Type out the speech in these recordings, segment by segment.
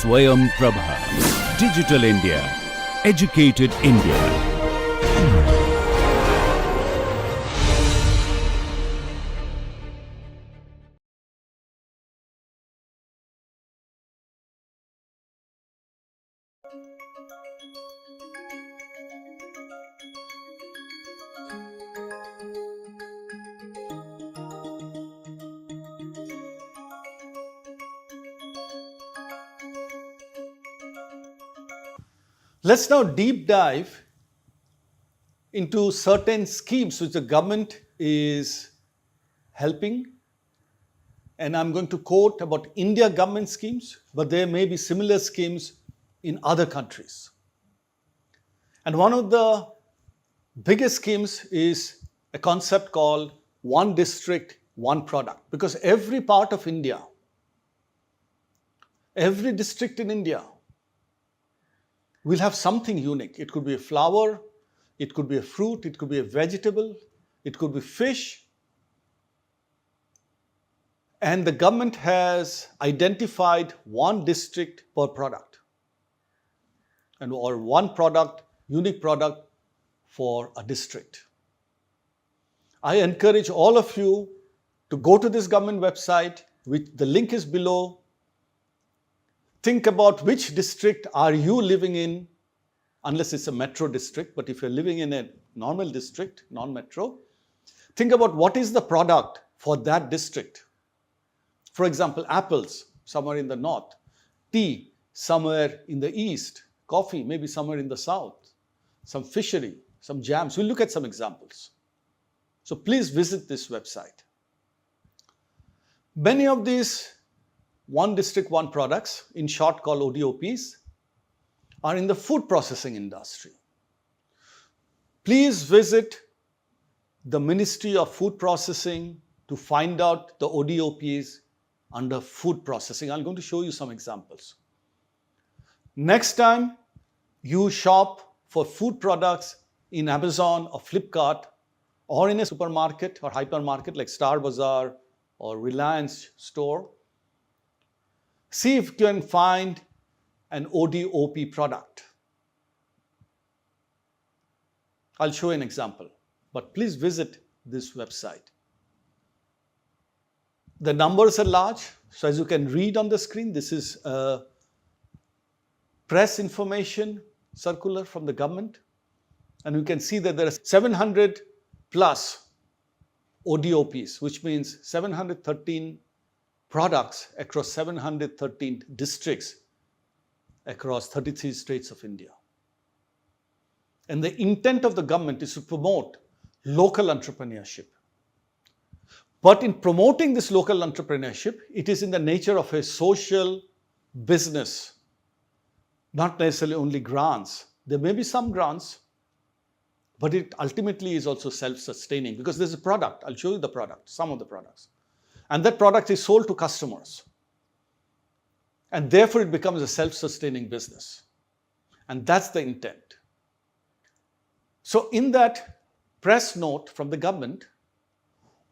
Swayam Prabha. Digital India. Educated India. Let's now deep dive into certain schemes which the government is helping. And I'm going to quote about India government schemes, but there may be similar schemes in other countries. And one of the biggest schemes is a concept called one district, one product. Because every part of India, every district in India will have something unique. It could be a flower, it could be a fruit, it could be a vegetable, it could be fish. And the government has identified one district per product, or one product, unique product for a district. I encourage all of you to go to this government website, which the link is below. Think about which district are you living in, unless it's a metro district, but if you're living in a normal district, non-metro, think about what is the product for that district. For example, apples, somewhere in the north, tea, somewhere in the east, coffee, maybe somewhere in the south, some fishery, some jams. We'll look at some examples. So please visit this website. Many of these one district, one products, in short called ODOPs, are in the food processing industry. Please visit the Ministry of Food Processing to find out the ODOPs under food processing. I'm going to show you some examples. Next time you shop for food products in Amazon or Flipkart, or in a supermarket or hypermarket like Star Bazaar or Reliance store, see if you can find an ODOP product. I'll show you an example, but please visit this website. The numbers are large, so as you can read on the screen, this is a press information circular from the government, and you can see that there are 700 plus ODOPs, which means 713 products across 713 districts across 33 states of India. And the intent of the government is to promote local entrepreneurship. But in promoting this local entrepreneurship, it is in the nature of a social business, not necessarily only grants. There may be some grants, but it ultimately is also self-sustaining because there's a product. I'll show you the product, some of the products. And that product is sold to customers. And therefore, it becomes a self-sustaining business. And that's the intent. So in that press note from the government,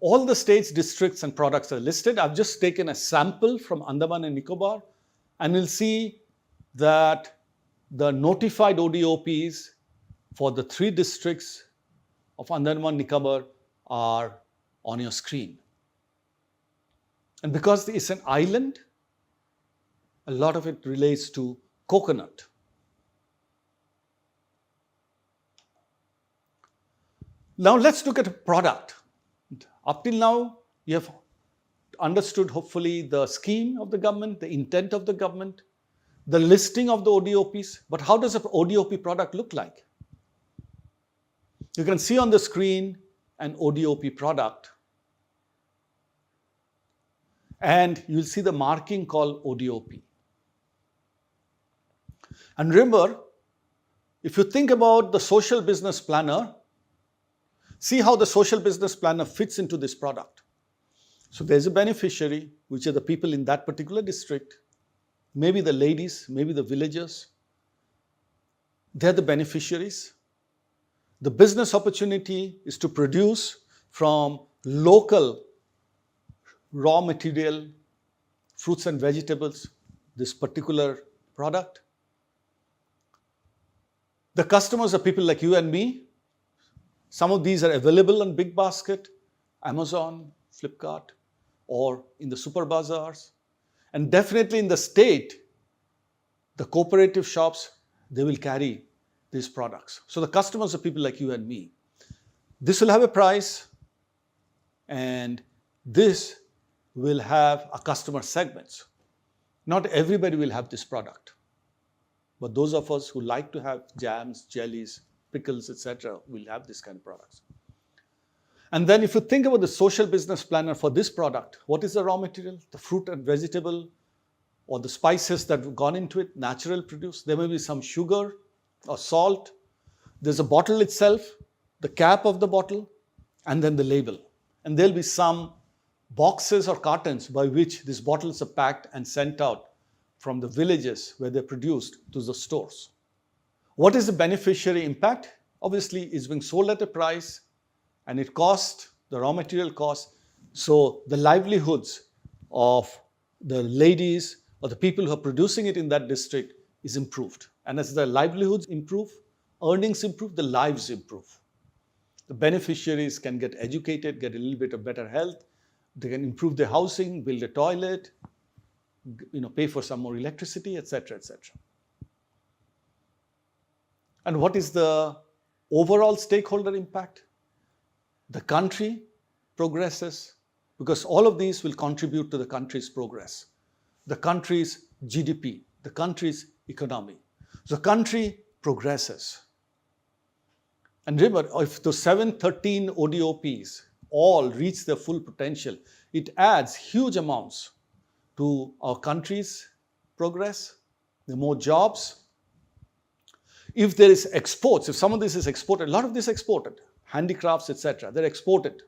all the states, districts, and products are listed. I've just taken a sample from Andaman and Nicobar, and you'll see that the notified ODOPs for the 3 districts of Andaman and Nicobar are on your screen. And because it's an island, a lot of it relates to coconut. Now let's look at a product. Up till now, you have understood hopefully the scheme of the government, the intent of the government, the listing of the ODOPs. But how does an ODOP product look like? You can see on the screen an ODOP product. And you'll see the marking called ODOP. And remember, if you think about the social business planner, see how the social business planner fits into this product. So there's a beneficiary, which are the people in that particular district, maybe the ladies, maybe the villagers. They're the beneficiaries. The business opportunity is to produce from local raw material, fruits and vegetables, this particular product. The customers are people like you and me. Some of these are available on Big Basket, Amazon, Flipkart, or in the super bazaars. And definitely in the state, the cooperative shops, they will carry these products. So the customers are people like you and me. This will have a price, and this will have a customer segments. Not everybody will have this product, but those of us who like to have jams, jellies, pickles, etc., will have this kind of products. And then if you think about the social business planner for this product, what is the raw material? The fruit and vegetable or the spices that have gone into it, natural produce. There may be some sugar or salt. There's a bottle itself, the cap of the bottle, and then the label. And there'll be some boxes or cartons by which these bottles are packed and sent out from the villages where they're produced to the stores. What is the beneficiary impact? Obviously, it's being sold at a price and it costs, the raw material cost. So the livelihoods of the ladies or the people who are producing it in that district is improved. And as the livelihoods improve, earnings improve, the lives improve. The beneficiaries can get educated, get a little bit of better health. They can improve their housing, build a toilet, pay for some more electricity, etc., etc. And what is the overall stakeholder impact? The country progresses because all of these will contribute to the country's progress, the country's GDP, the country's economy. So the country progresses. And remember, if those 713 ODOPs all reach their full potential, it adds huge amounts to our country's progress, the more jobs. If there is exports, if some of this is exported, a lot of this is exported, handicrafts, etc., they're exported.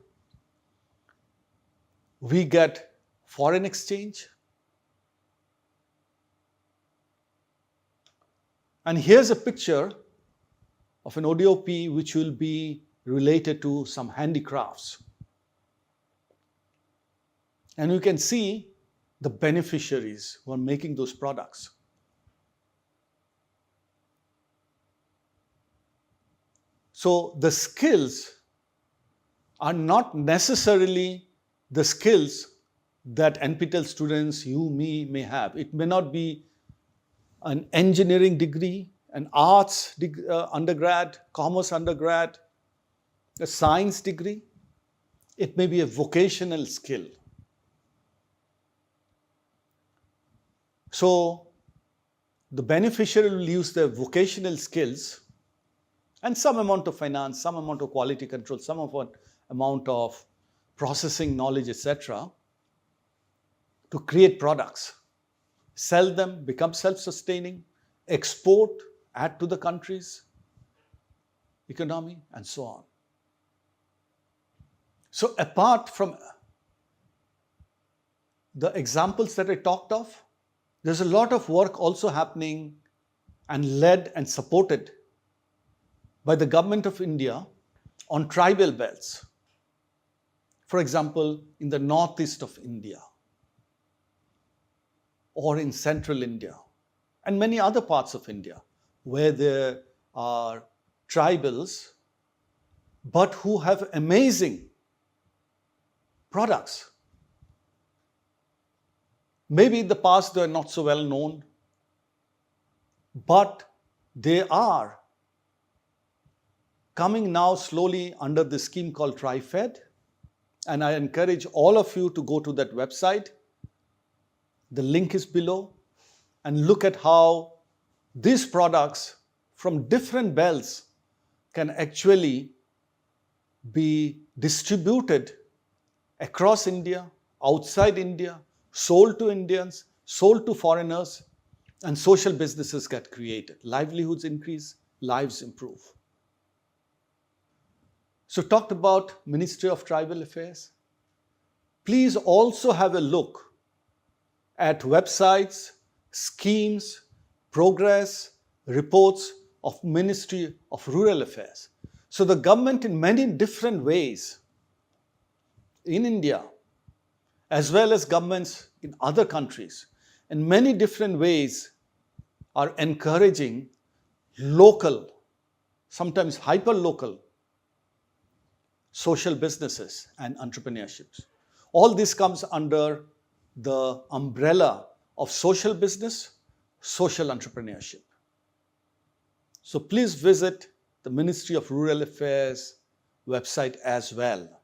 We get foreign exchange. And here's a picture of an ODOP which will be related to some handicrafts. And you can see the beneficiaries who are making those products. So the skills are not necessarily the skills that NPTEL students, you, me, may have. It may not be an engineering degree, an arts undergrad, commerce undergrad, a science degree. It may be a vocational skill. So the beneficiary will use their vocational skills and some amount of finance, some amount of quality control, some amount of processing knowledge, etc., to create products, sell them, become self-sustaining, export, add to the country's economy, and so on. So apart from the examples that I talked of, there's a lot of work also happening and led and supported by the government of India on tribal belts. For example, in the northeast of India or in central India and many other parts of India where there are tribals but who have amazing products. Maybe in the past they are not so well known, but they are coming now slowly under the scheme called TriFed. And I encourage all of you to go to that website. The link is below and look at how these products from different belts can actually be distributed across India, outside India, sold to Indians, sold to foreigners, and social businesses get created. Livelihoods increase, lives improve. So talked about Ministry of Tribal Affairs. Please also have a look at websites, schemes, progress, reports of Ministry of Rural Affairs. So the government in many different ways in India, as well as governments in other countries, in many different ways are encouraging local, sometimes hyper-local social businesses and entrepreneurships. All this comes under the umbrella of social business, social entrepreneurship. So please visit the Ministry of Rural Affairs website as well.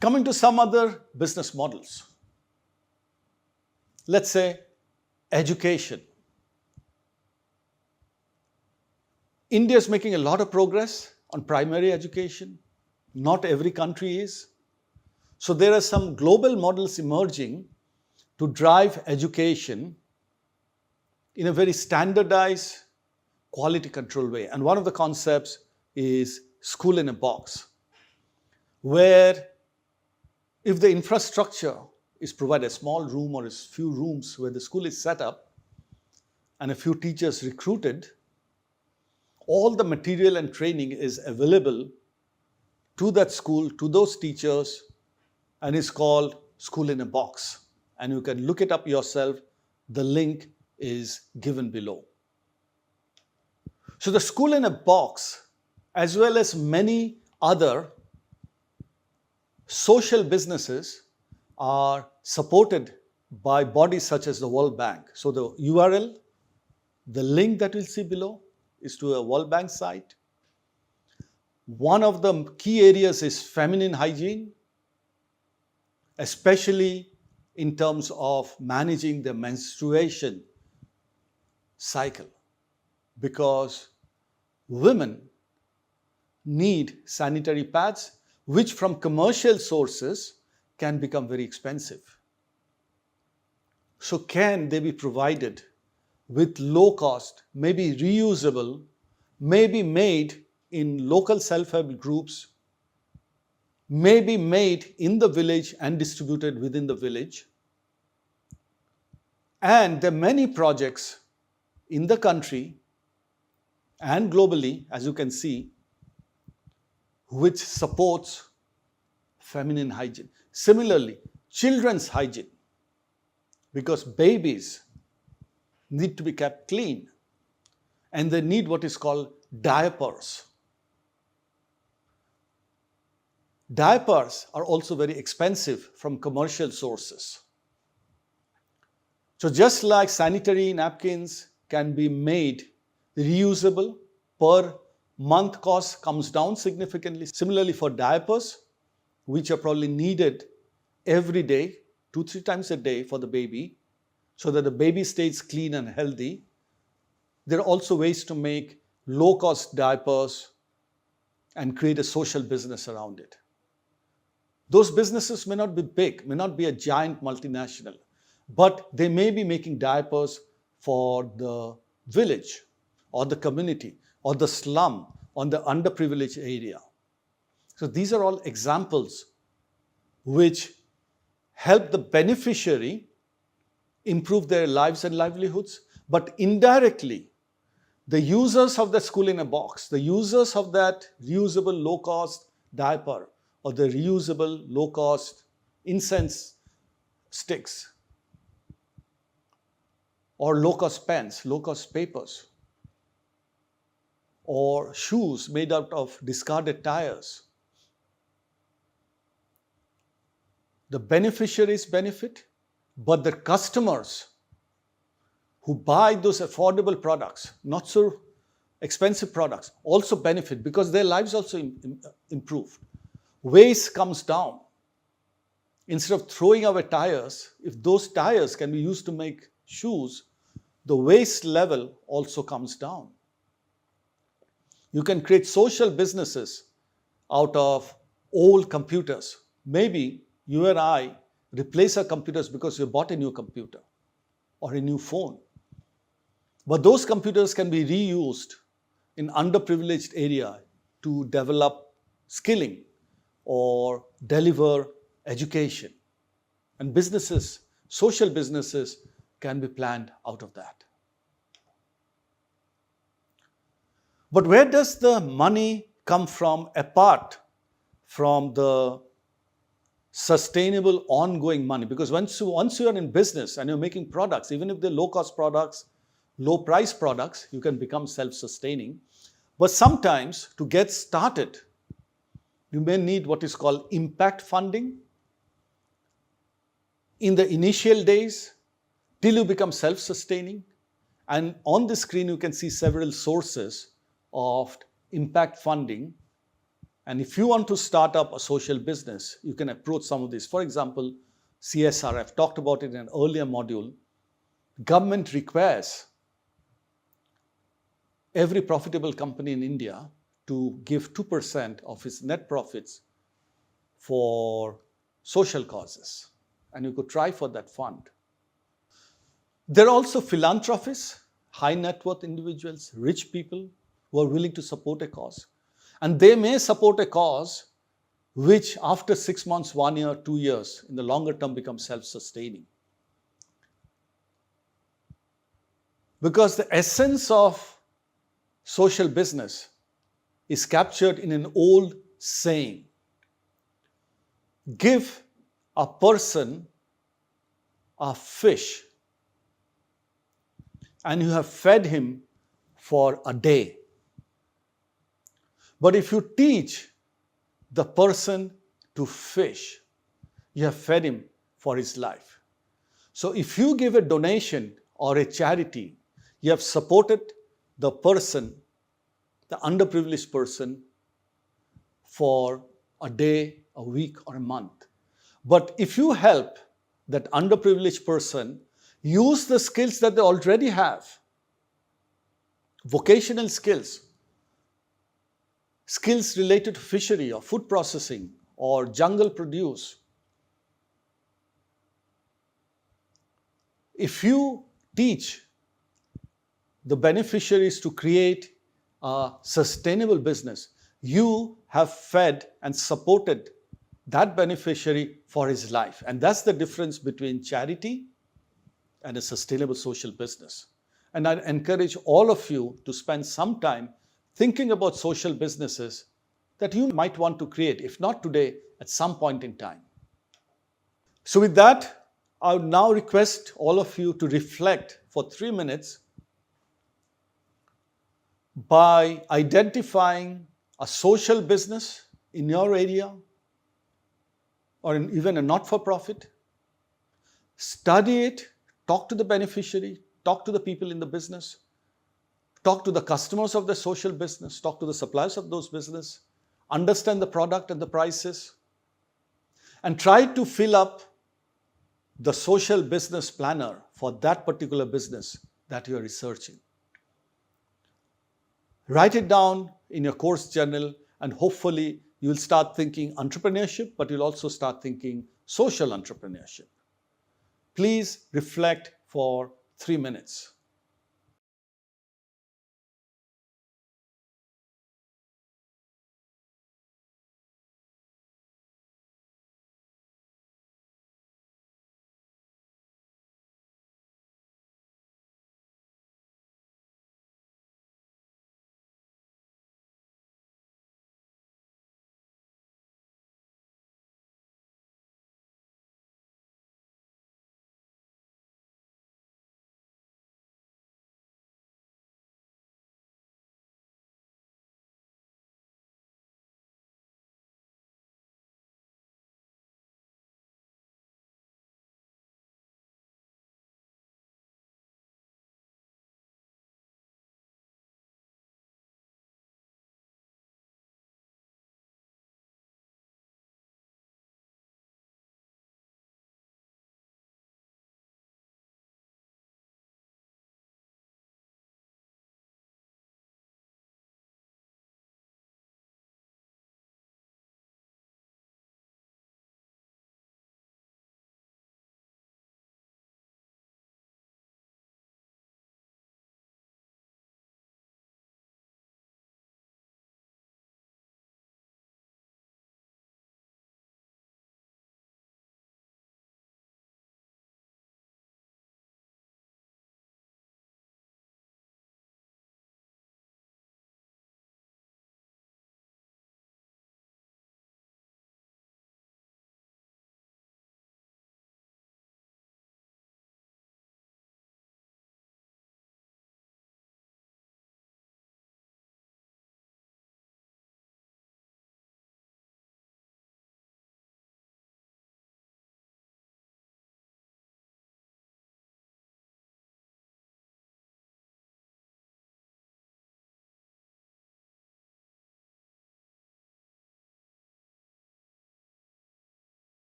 Coming to some other business models. Let's say education. India is making a lot of progress on primary education. Not every country is. So there are some global models emerging to drive education in a very standardized, quality control way. And one of the concepts is school in a box, where if the infrastructure is provided, a small room or a few rooms where the school is set up and a few teachers recruited, all the material and training is available to that school, to those teachers, and is called School in a Box. And you can look it up yourself. The link is given below. So the School in a Box, as well as many other social businesses, are supported by bodies such as the World Bank. So the URL, the link that we'll see below, is to a World Bank site. One of the key areas is feminine hygiene, especially in terms of managing the menstruation cycle, because women need sanitary pads, which from commercial sources can become very expensive. So can they be provided with low cost, maybe reusable, maybe made in local self-help groups, maybe made in the village and distributed within the village. And there are many projects in the country and globally, as you can see, which supports feminine hygiene. Similarly, children's hygiene, because babies need to be kept clean and they need what is called diapers. Diapers are also very expensive from commercial sources. So just like sanitary napkins can be made reusable, per month cost comes down significantly. Similarly for diapers, which are probably needed every day, 2-3 times a day for the baby, so that the baby stays clean and healthy. There are also ways to make low-cost diapers and create a social business around it. Those businesses may not be big, may not be a giant multinational, but they may be making diapers for the village or the community or the slum or the underprivileged area. So these are all examples which help the beneficiary improve their lives and livelihoods, but indirectly, the users of the School in a Box, the users of that reusable low-cost diaper or the reusable low-cost incense sticks or low-cost pens, low-cost papers, or shoes made out of discarded tires. The beneficiaries benefit, but the customers who buy those affordable products, not so expensive products, also benefit because their lives also improve. Waste comes down. Instead of throwing away tires, if those tires can be used to make shoes, the waste level also comes down. You can create social businesses out of old computers. Maybe you and I replace our computers because we bought a new computer or a new phone. But those computers can be reused in underprivileged area to develop skilling or deliver education. And businesses, social businesses, can be planned out of that. But where does the money come from apart from the sustainable, ongoing money. Because once you are in business and you're making products, even if they're low-cost products, low-price products, you can become self-sustaining. But sometimes, to get started, you may need what is called impact funding in the initial days till you become self-sustaining. And on the screen, you can see several sources of impact funding. And if you want to start up a social business, you can approach some of these. For example, CSR, I've talked about it in an earlier module. Government requires every profitable company in India to give 2% of its net profits for social causes. And you could try for that fund. There are also philanthropists, high net worth individuals, rich people who are willing to support a cause. And they may support a cause which after 6 months, 1 year, 2 years, in the longer term becomes self-sustaining. Because the essence of social business is captured in an old saying. Give a person a fish and you have fed him for a day. But if you teach the person to fish, you have fed him for his life. So if you give a donation or a charity, you have supported the person, the underprivileged person, for a day, a week, or a month. But if you help that underprivileged person use the skills that they already have, vocational skills, skills related to fishery or food processing or jungle produce. If you teach the beneficiaries to create a sustainable business, you have fed and supported that beneficiary for his life. And that's the difference between charity and a sustainable social business. And I encourage all of you to spend some time thinking about social businesses that you might want to create, if not today, at some point in time. So with that, I would now request all of you to reflect for 3 minutes by identifying a social business in your area or even a not-for-profit. Study it, talk to the beneficiary, talk to the people in the business, talk to the customers of the social business, talk to the suppliers of those business, understand the product and the prices, and try to fill up the social business planner for that particular business that you are researching. Write it down in your course journal, and hopefully you will start thinking entrepreneurship, but you'll also start thinking social entrepreneurship. Please reflect for 3 minutes.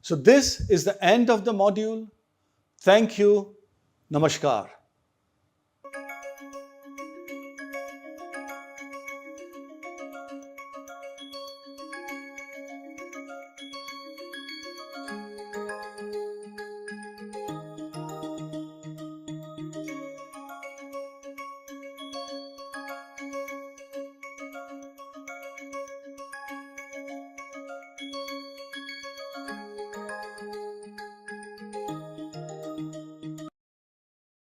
So this is the end of the module. Thank you. Namaskar.